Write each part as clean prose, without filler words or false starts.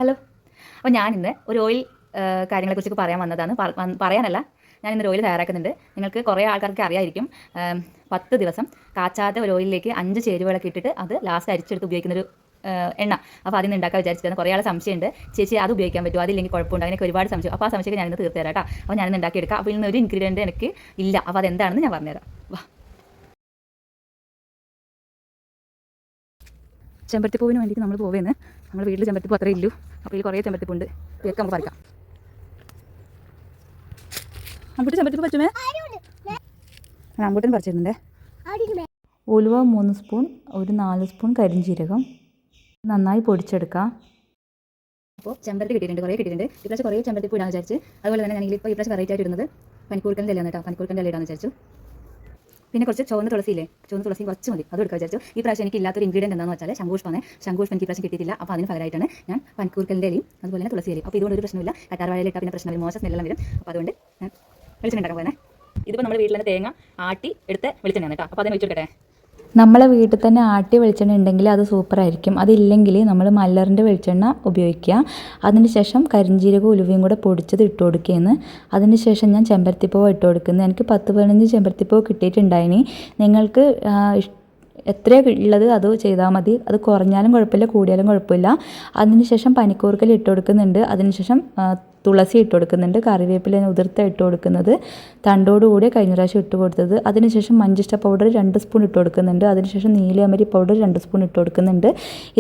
Hello. അപ്പോൾ ഞാനിന്ന് ഒരു ഓയിൽ കാര്യങ്ങളെക്കുറിച്ച് പറയാൻ വന്നതാണ്. പറയാനല്ല, ഞാനിന്നൊരു ഓയിൽ തയ്യാറാക്കുന്നുണ്ട്. നിങ്ങൾക്ക് കുറേ ആൾക്കാർക്ക് അറിയായിരിക്കും. 10 ദിവസം കാച്ചാത്ത ഒരു ഓയിലിലേക്ക് 5 ചേരുവകളൊക്കെ ഇട്ടിട്ട് അത് ലാസ്റ്റ് അരിച്ചെടുത്ത് ഉപയോഗിക്കുന്നൊരു എണ്ണ. അപ്പോൾ അതിന് ഉണ്ടാക്കാൻ വിചാരിച്ചിട്ടാണ്. കുറേ ആൾ സംശയമുണ്ട്, ചേച്ചി അത് ഉപയോഗിക്കാൻ പറ്റുമോ, അതില്ലെങ്കിൽ കുഴപ്പമുണ്ട്, അങ്ങനെയൊക്കെ ഒരുപാട് സംശയം. അപ്പോൾ ആ സംശയമൊക്കെ ഞാനിന്ന് തീർത്ത് തരാം കേട്ടോ. അപ്പോൾ ഞാനിന്ന് ഉണ്ടാക്കിയെടുക്കാം. അപ്പോൾ ഇന്ന് ഒരു ഇൻഗ്രീഡിയൻറ്റ് എനിക്ക് ഇല്ല. അപ്പോൾ അതെന്താണെന്ന് ഞാൻ പറഞ്ഞുതരാം. വാ. ചെമ്പരത്തിപ്പൂവിന് വേണ്ടിയിട്ട് നമ്മൾ പോവേന്ന്. നമ്മുടെ വീട്ടിൽ ചെമ്പരത്തിപ്പൂ അത്രേ ഇല്ലൂ. അപ്പോൾ ഇതിൽ കുറേ ചെമ്പരത്തിപ്പുണ്ട്. ഇതൊക്കെ നമുക്ക് പറിക്കാം. അമ്പൂട്ട് ചെമ്പരത്തിപ്പൂ പറ്റുമേ? അമ്പൂട്ടിന് പറിച്ചിരുന്നുണ്ടേ. ഉലുവ 3 സ്പൂൺ, ഒരു 4 സ്പൂൺ കരിഞ്ജീരകം നന്നായി പൊടിച്ചെടുക്കാം. അപ്പോൾ ചെമ്പരത്തി കിട്ടിയിട്ടുണ്ട്, കുറേ കിട്ടിയിട്ടുണ്ട്. ഇപ്രാവശ്യം കുറേ ചെമ്പരത്തിപ്പൂ ഇടാന്ന് വിചാരിച്ച്. അതുപോലെ തന്നെ ഞാൻ ഇപ്പോൾ ഇപ്രാവശ്യം വെറൈറ്റി ആയിട്ട് ഇടുന്നത് പനിക്കൂർക്കൻ്റെ ഇലയാണ് കേട്ടോ. പനിക്കൂർക്കൻ്റെ ഇല ഇടാന്ന് വിചാരിച്ചു. പിന്നെ കുറച്ച് ചുവന്ന തുളസിയില്ലേ, ചുവന്ന തുളസി കുറച്ച് മതി, അത് എടുക്കാൻ വിചാരിച്ചു. ഈ പ്രാവശ്യം എനിക്ക് ഇല്ലാത്തൊരു ഇൻഗ്രീഡിയൻറ്റ് എന്താണെന്ന് വെച്ചാൽ ശംഖുപുഷ്പമാണ്. ശംഖുപുഷ്പം എനിക്ക് പ്രാവശ്യം കിട്ടിയിട്ടില്ല. അപ്പോൾ അതിന് പകരമായിട്ടാണ് ഞാൻ പനിക്കൂർക്കൻ്റെ ഇലയും അതുപോലെ തന്നെ തുളസി ഇലയും. അപ്പോൾ ഇതുകൊണ്ട് ഒരു പ്രശ്നമില്ല. കറ്റാർവാഴയിലിട്ടാൽ പിന്നെ പ്രശ്നമില്ല, മോശം സ്മെല്ലെല്ലാം വരും. അപ്പോൾ അതുകൊണ്ട് ഞാൻ വെളിച്ചെണ്ണ ഉണ്ടാക്കാൻ പോകുന്നത്. ഇതിപ്പോൾ നമ്മുടെ വീട്ടിൽ തന്നെ തേങ്ങ ആട്ടി എടുത്ത് വെളിച്ചെണ്ണയാണ് കേട്ടോ. അപ്പോൾ അതിന് വെച്ചെടുക്കട്ടെ. നമ്മളെ വീട്ടിൽ തന്നെ ആട്ടിയ വെളിച്ചെണ്ണ ഉണ്ടെങ്കിൽ അത് സൂപ്പറായിരിക്കും. അതില്ലെങ്കിൽ നമ്മൾ മല്ലറിൻ്റെ വെളിച്ചെണ്ണ ഉപയോഗിക്കുക. അതിനുശേഷം കരിഞ്ജീരകവും ഉലുവയും കൂടെ പൊടിച്ചത് ഇട്ട് കൊടുക്കുകയെന്ന്. അതിനുശേഷം ഞാൻ ചെമ്പരത്തിപ്പൂവ് ഇട്ട് കൊടുക്കുന്നത്. എനിക്ക് 10-15 ചെമ്പരത്തിപ്പൂവ് കിട്ടിയിട്ടുണ്ടായിനി. നിങ്ങൾക്ക് എത്രയാണ് ഉള്ളത് അത് ചെയ്താൽ മതി. അത് കുറഞ്ഞാലും കുഴപ്പമില്ല, കൂടിയാലും കുഴപ്പമില്ല. അതിനുശേഷം പനിക്കൂർക്കൽ ഇട്ട് കൊടുക്കുന്നുണ്ട്. അതിനുശേഷം തുളസി ഇട്ട് കൊടുക്കുന്നുണ്ട്. കറിവേപ്പില ഉതിർത്ത ഇട്ട് കൊടുക്കുന്നത്, തണ്ടോടുകൂടി കഴിഞ്ഞ പ്രാവശ്യം ഇട്ട് കൊടുത്തത്. അതിനുശേഷം മഞ്ചിഷ്ട പൗഡർ 2 സ്പൂൺ ഇട്ട് കൊടുക്കുന്നുണ്ട്. അതിനുശേഷം നീലയമരി പൗഡർ 2 സ്പൂൺ ഇട്ട് കൊടുക്കുന്നുണ്ട്.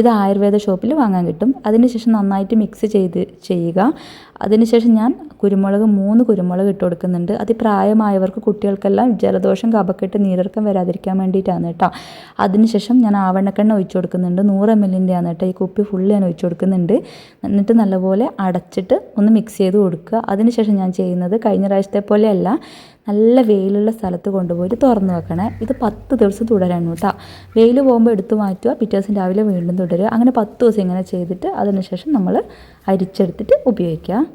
ഇത് ആയുർവേദ ഷോപ്പിൽ വാങ്ങാൻ കിട്ടും. അതിനുശേഷം നന്നായിട്ട് മിക്സ് ചെയ്യുക. അതിനുശേഷം ഞാൻ 3 കുരുമുളക് ഇട്ട് കൊടുക്കുന്നുണ്ട്. അതിപ്രായമായവർക്ക്, കുട്ടികൾക്കെല്ലാം ജലദോഷം, കഫക്കെട്ട്, നീരിറക്കം വരാതിരിക്കാൻ വേണ്ടിയിട്ടാണ് കേട്ടോ. അതിനുശേഷം ഞാൻ ആവണക്കെണ്ണ ഒഴിച്ചു കൊടുക്കുന്നുണ്ട്. 100 ml ആണ് കേട്ടോ. ഈ കുപ്പി ഫുള്ള് ഞാൻ ഒഴിച്ചു കൊടുക്കുന്നുണ്ട്. എന്നിട്ട് നല്ലപോലെ അടച്ചിട്ട് ഒന്ന് മിക്സ് ചെയ്ത് കൊടുക്കുക. അതിനുശേഷം ഞാൻ ചെയ്യുന്നത് കഴിഞ്ഞ പ്രാവശ്യത്തെ പോലെയല്ല, നല്ല വെയിലുള്ള സ്ഥലത്ത് കൊണ്ടുപോയിട്ട് തുറന്ന് വെക്കണേ. ഇത് 10 ദിവസം തുടരണം കേട്ടോ. വെയിൽ പോകുമ്പോൾ എടുത്ത് മാറ്റുക, പിറ്റേ ദിവസം രാവിലെ വീണ്ടും തുടരുക. അങ്ങനെ 10 ദിവസം ഇങ്ങനെ ചെയ്തിട്ട് അതിനുശേഷം നമ്മൾ അരിച്ചെടുത്തിട്ട് ഉപയോഗിക്കുക.